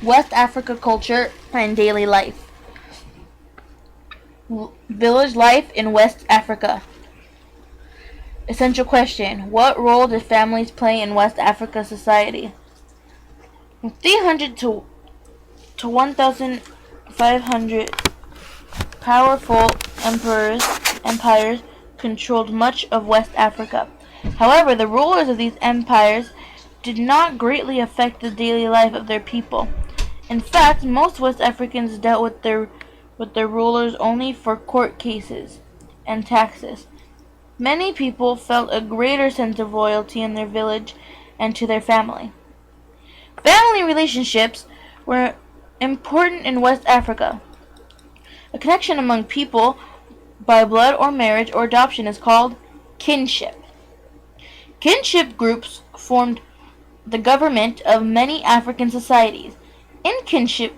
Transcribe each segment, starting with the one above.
West Africa culture and daily life. Village life in West Africa. Essential question. What role did families play in West Africa society? From 300 to 1,500 powerful empires controlled much of West Africa. However, the rulers of these empires did not greatly affect the daily life of their people. In fact, most West Africans dealt with their rulers only for court cases and taxes. Many people felt a greater sense of loyalty in their village and to their family. Family relationships were important in West Africa. A connection among people by blood or marriage or adoption is called kinship. Kinship groups formed the government of many African societies. In kinship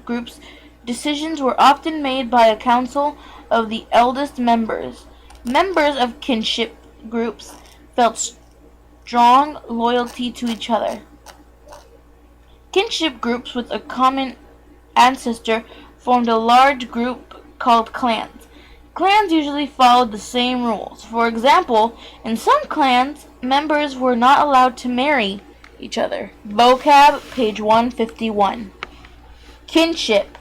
groups, decisions were often made by a council of the eldest members. Members of kinship groups felt strong loyalty to each other. Kinship groups with a common ancestor formed a large group called clans. Clans usually followed the same rules. For example, in some clans, members were not allowed to marry each other. Vocab, page 151. Kinship.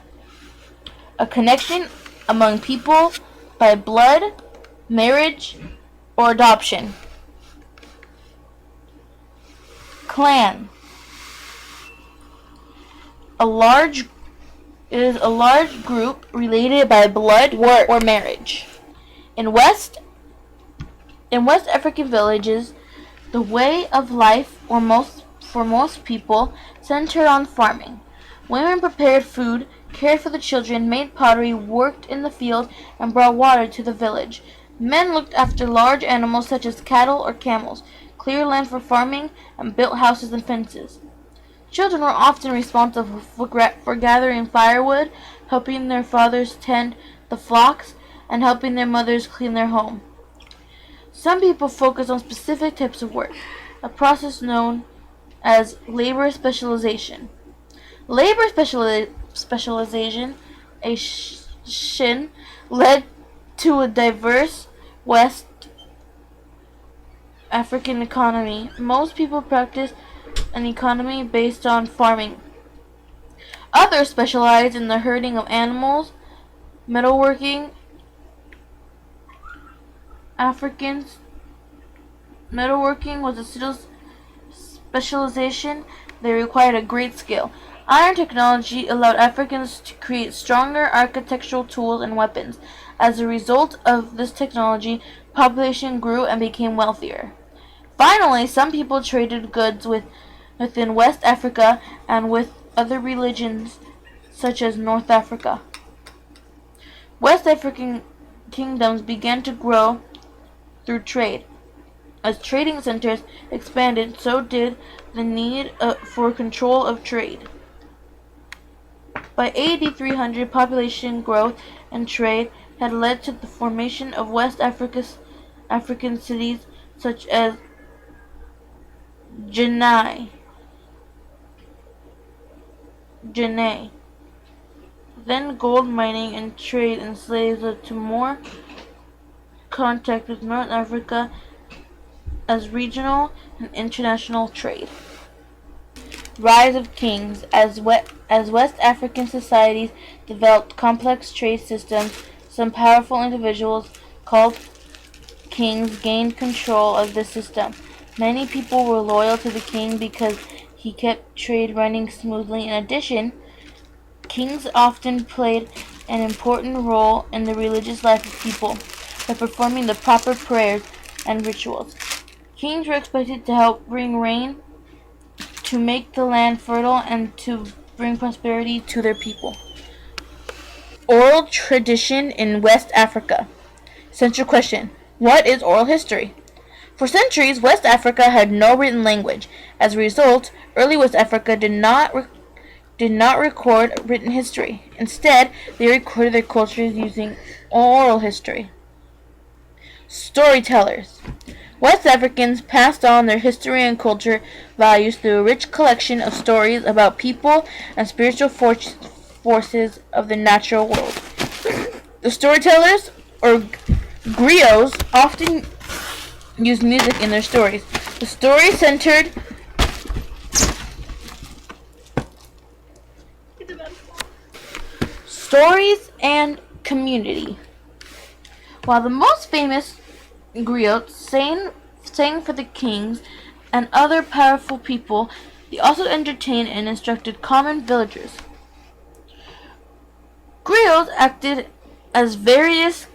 A connection among people by blood, marriage, or adoption. Clan. It is a large group related by blood or marriage. In West African villages, the way of life for most people centered on farming. Women prepared food, cared for the children, made pottery, worked in the field, and brought water to the village. Men looked after large animals such as cattle or camels, cleared land for farming, and built houses and fences. Children were often responsible for gathering firewood, helping their fathers tend the flocks, and helping their mothers clean their home. Some people focus on specific types of work, a process known as labor specialization. Labor specialization led to a diverse West African economy. Most people practice an economy based on farming. Others specialize in the herding of animals, metalworking. Metalworking was a specialization that required a great skill. Iron technology allowed Africans to create stronger architectural tools and weapons. As a result of this technology, population grew and became wealthier. Finally, some people traded goods within West Africa and with other regions such as North Africa. West African kingdoms began to grow through trade. As trading centers expanded, so did the need for control of trade. By AD 300, population growth and trade had led to the formation of West African cities such as Janai. Then gold mining and trade in slaves led to more contact with North Africa as regional and international trade. Rise of kings. As West African societies developed complex trade systems, some powerful individuals called kings gained control of the system. Many people were loyal to the king because he kept trade running smoothly. In addition, kings often played an important role in the religious life of people by performing the proper prayers and rituals. Kings were expected to help bring rain, to make the land fertile, and to bring prosperity to their people. Oral tradition in West Africa. Central question. What is oral history? For centuries, West Africa had no written language. As a result, early West Africa did not record written history. Instead, they recorded their cultures using oral history. Storytellers. West Africans passed on their history and culture values through a rich collection of stories about people and spiritual forces of the natural world. The storytellers, or griots, often used music in their stories. The story centered stories and community. While the most famous griots sang for the kings and other powerful people, they also entertained and instructed common villagers. Griots acted as various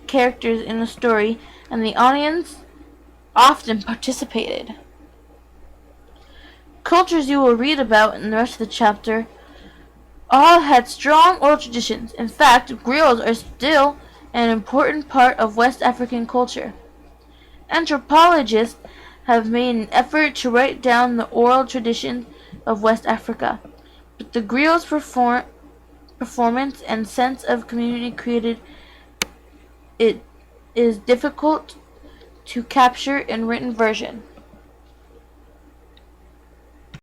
characters in the story, and the audience often participated. Cultures you will read about in the rest of the chapter all had strong oral traditions. In fact, griots are still an important part of West African culture. Anthropologists have made an effort to write down the oral traditions of West Africa, but the griot's performance and sense of community created it is difficult to capture in written version.